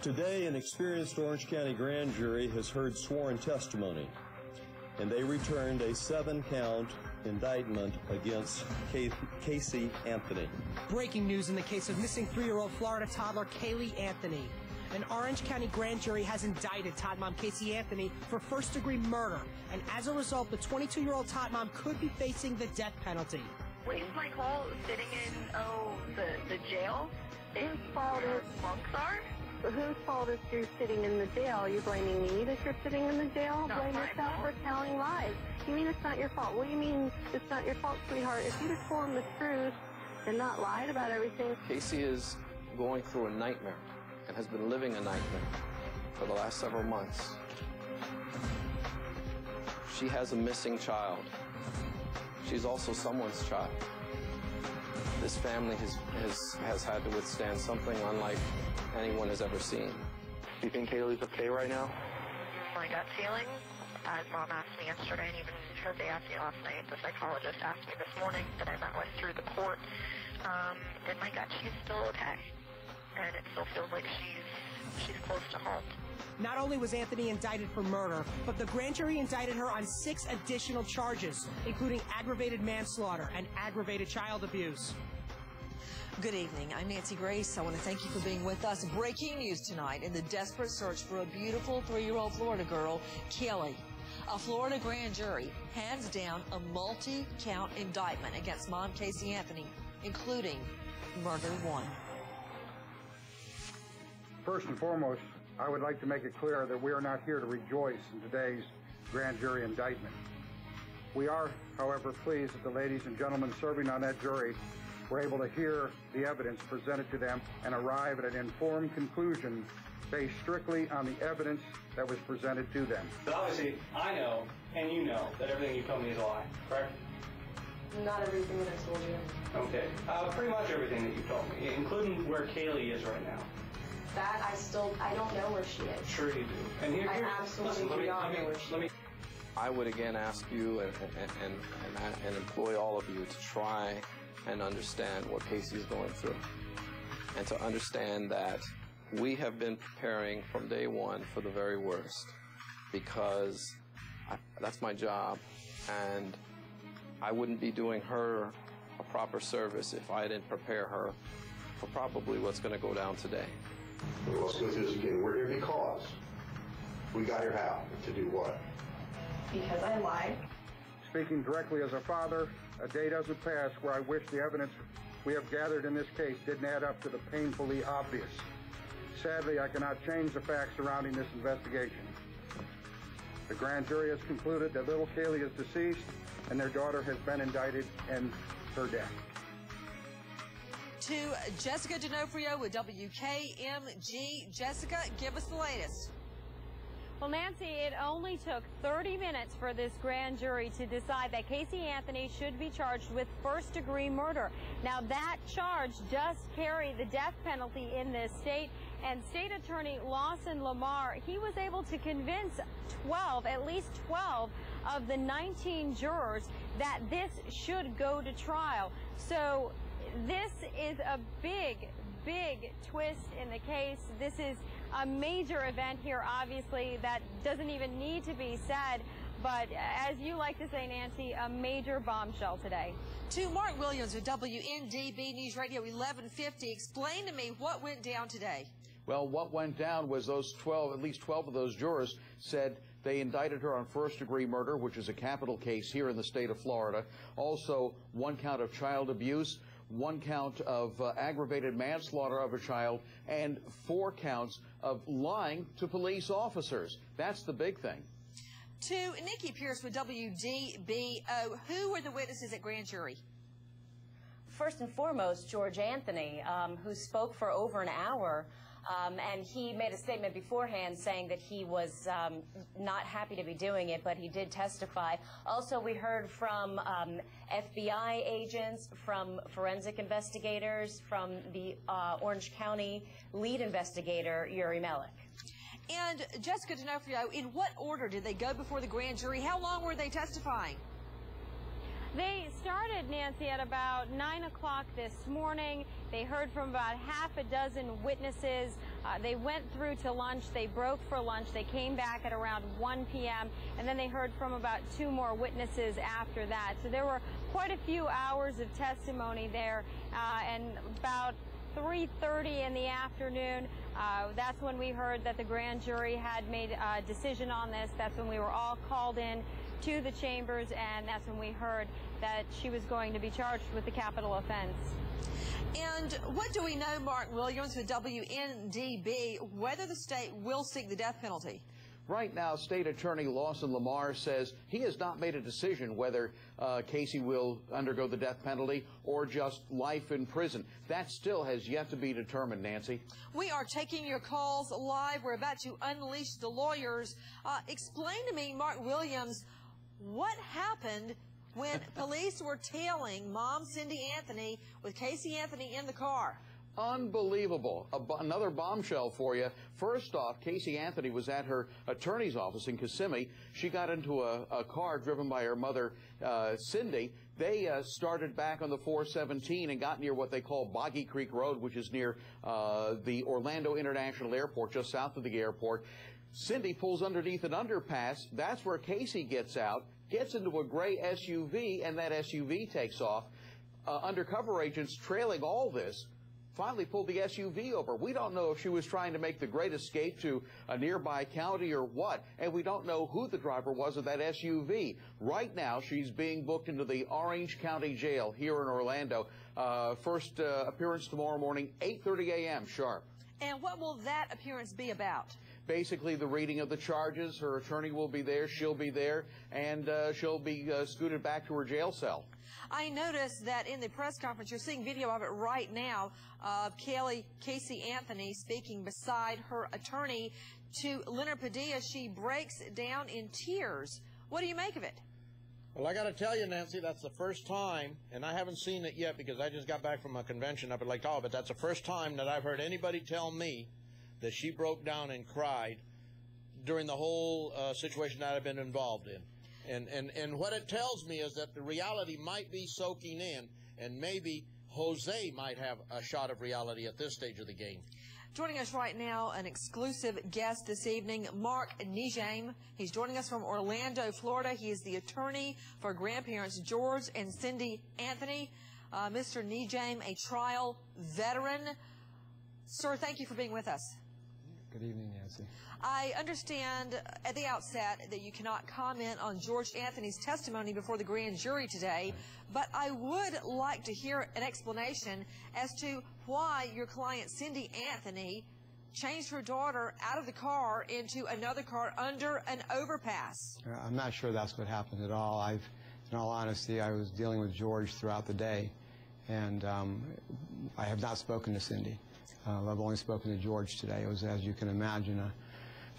Today, an experienced Orange County grand jury has heard sworn testimony, and they returned a 7-count indictment against Casey Anthony. Breaking news in the case of missing 3-year-old Florida toddler Caylee Anthony. An Orange County grand jury has indicted Tot Mom Casey Anthony for first-degree murder, and as a result, the 22-year-old Tot Mom could be facing the death penalty. Is Michael sitting in, the jail? Whose fault is monks are? Whose fault is you're sitting in the jail? Are you blaming me that you're sitting in the jail? Blame yourself for telling lies. You mean it's not your fault? What do you mean it's not your fault, sweetheart? If you'd have told the truth and not lied about everything. Casey is going through a nightmare and has been living a nightmare for the last several months. She has a missing child. She's also someone's child. This family has had to withstand something unlike anyone has ever seen. Do you think Kaylee's okay right now? My gut feeling, as Mom asked me yesterday, and even her they asked me last night, the psychologist asked me this morning that I met with through the court, in my gut, she's still okay. And it still feels like she's close to home. Not only was Anthony indicted for murder, but the grand jury indicted her on 6 additional charges, including aggravated manslaughter and aggravated child abuse. Good evening. I'm Nancy Grace. I want to thank you for being with us. Breaking news tonight in the desperate search for a beautiful 3-year-old Florida girl, Caylee. A Florida grand jury hands down a multi-count indictment against Mom Casey Anthony, including murder 1. First and foremost, I would like to make it clear that we are not here to rejoice in today's grand jury indictment. We are, however, pleased that the ladies and gentlemen serving on that jury were able to hear the evidence presented to them and arrive at an informed conclusion based strictly on the evidence that was presented to them. But obviously, I know, and you know, that everything you told me is a lie, correct? Not everything that I told you. Okay. Pretty much everything that you told me, including where Caylee is right now. That I don't know where she is. Sure you do. And here, I absolutely do not know where she is. I would again ask you and employ all of you to try and understand what Casey is going through, and to understand that we have been preparing from day one for the very worst, because that's my job, and I wouldn't be doing her a proper service if I didn't prepare her for probably what's going to go down today. Well, let's go through this again. We're here because we got here how? To do what? Because I lied. Speaking directly as a father, a day doesn't pass where I wish the evidence we have gathered in this case didn't add up to the painfully obvious. Sadly, I cannot change the facts surrounding this investigation. The grand jury has concluded that little Caylee is deceased and their daughter has been indicted in her death. To Jessica D'Onofrio with WKMG. Jessica, give us the latest. Well, Nancy, it only took 30 minutes for this grand jury to decide that Casey Anthony should be charged with first-degree murder. Now, that charge does carry the death penalty in this state, and State Attorney Lawson Lamar, he was able to convince at least 12 of the 19 jurors that this should go to trial. So this is a big twist in the case. This is a major event here, obviously, that doesn't even need to be said. But as you like to say, Nancy, a major bombshell today. To Mark Williams with WNDB News Radio 1150. Explain to me what went down today. Well, what went down was at least 12 of those jurors said they indicted her on first-degree murder, which is a capital case here in the state of Florida. Also, 1 count of child abuse, 1 count of aggravated manslaughter of a child, and 4 counts of lying to police officers. That's the big thing. To Nikki Pierce with WDBO, who were the witnesses at grand jury? First and foremost, George Anthony, who spoke for over an hour, and he made a statement beforehand saying that he was not happy to be doing it, but he did testify. Also, we heard from FBI agents, from forensic investigators, from the Orange County lead investigator, Yuri Mellick. And Jessica D'Onofrio, in what order did they go before the grand jury? How long were they testifying? They started, Nancy, at about 9 o'clock this morning. They heard from about half a dozen witnesses. They went through to lunch. They broke for lunch. They came back at around 1 p.m., and then they heard from about 2 more witnesses after that. So there were quite a few hours of testimony there, and about 3:30 in the afternoon, that's when we heard that the grand jury had made a decision on this. That's when we were all called in to the chambers, and that's when we heard that she was going to be charged with the capital offense. And what do we know, Mark Williams with WNDB, whether the state will seek the death penalty? Right now, State Attorney Lawson Lamar says he has not made a decision whether Casey will undergo the death penalty or just life in prison. That still has yet to be determined, Nancy. We are taking your calls live. We're about to unleash the lawyers. Explain to me, Mark Williams, what happened when police were tailing Mom Cindy Anthony with Casey Anthony in the car? Unbelievable. Another bombshell for you. First off, Casey Anthony was at her attorney's office in Kissimmee. She got into a car driven by her mother, Cindy. They started back on the 417 and got near what they call Boggy Creek Road, which is near the Orlando International Airport, just south of the airport. Cindy pulls underneath an underpass. That's where Casey gets out, gets into a gray SUV, and that SUV takes off. Undercover agents trailing all this finally pulled the SUV over. We don't know if she was trying to make the great escape to a nearby county or what, and we don't know who the driver was of that SUV. Right now, she's being booked into the Orange County Jail here in Orlando. First appearance tomorrow morning, 8:30 a.m. sharp. And what will that appearance be about? Basically, the reading of the charges. Her attorney will be there, she'll be there, and she'll be scooted back to her jail cell. I noticed that in the press conference, you're seeing video of it right now, of Casey Anthony speaking beside her attorney to Leonard Padilla. She breaks down in tears. What do you make of it? Well, I got to tell you, Nancy, that's the first time, and I haven't seen it yet because I just got back from a convention up at Lake Tahoe, but that's the first time that I've heard anybody tell me that she broke down and cried during the whole situation that I've been involved in. And what it tells me is that the reality might be soaking in, and maybe Jose might have a shot of reality at this stage of the game. Joining us right now, an exclusive guest this evening, Mark Nijame. He's joining us from Orlando, Florida. He is the attorney for grandparents George and Cindy Anthony. Mr. Nijame, a trial veteran. Sir, thank you for being with us. Good evening, Nancy. I understand at the outset that you cannot comment on George Anthony's testimony before the grand jury today, but I would like to hear an explanation as to why your client Cindy Anthony changed her daughter out of the car into another car under an overpass. I'm not sure that's what happened at all. In all honesty, I was dealing with George throughout the day, and I have not spoken to Cindy. I've only spoken to George today. It was, as you can imagine, a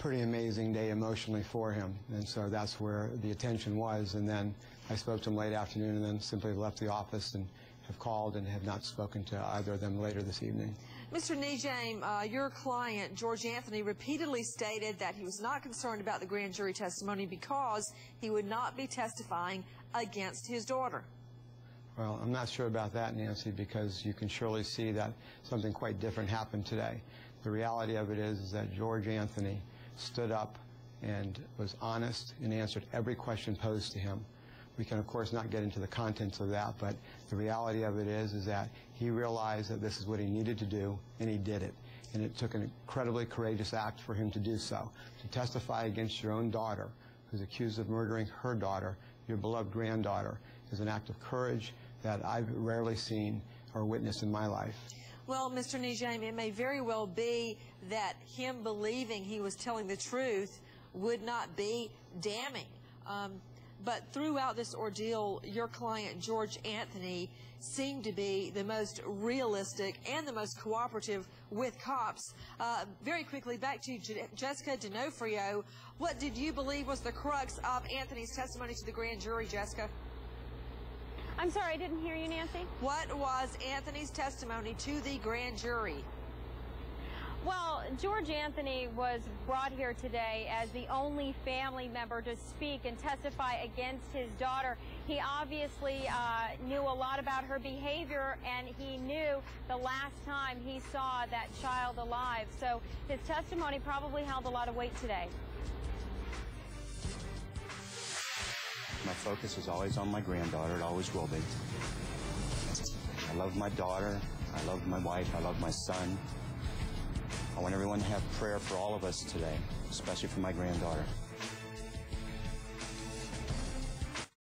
pretty amazing day emotionally for him, and so that's where the attention was. And then I spoke to him late afternoon and then simply left the office and have called and have not spoken to either of them later this evening. Mr. Nijame, your client, George Anthony, repeatedly stated that he was not concerned about the grand jury testimony because he would not be testifying against his daughter. Well, I'm not sure about that, Nancy, because you can surely see that something quite different happened today. The reality of it is that George Anthony stood up and was honest and answered every question posed to him. We can, of course, not get into the contents of that, but the reality of it is that he realized that this is what he needed to do, and he did it. And it took an incredibly courageous act for him to do so. To testify against your own daughter, who's accused of murdering her daughter, your beloved granddaughter, is an act of courage that I've rarely seen or witnessed in my life. Well, Mr. Nijame, it may very well be that him believing he was telling the truth would not be damning. But throughout this ordeal, your client, George Anthony, seemed to be the most realistic and the most cooperative with cops. Very quickly, back to Jessica D'Onofrio. What did you believe was the crux of Anthony's testimony to the grand jury, Jessica? I'm sorry, I didn't hear you, Nancy. What was Anthony's testimony to the grand jury? Well, George Anthony was brought here today as the only family member to speak and testify against his daughter. He obviously knew a lot about her behavior, and he knew the last time he saw that child alive. So his testimony probably held a lot of weight today. My focus is always on my granddaughter. It always will be. I love my daughter. I love my wife. I love my son. I want everyone to have prayer for all of us today, especially for my granddaughter.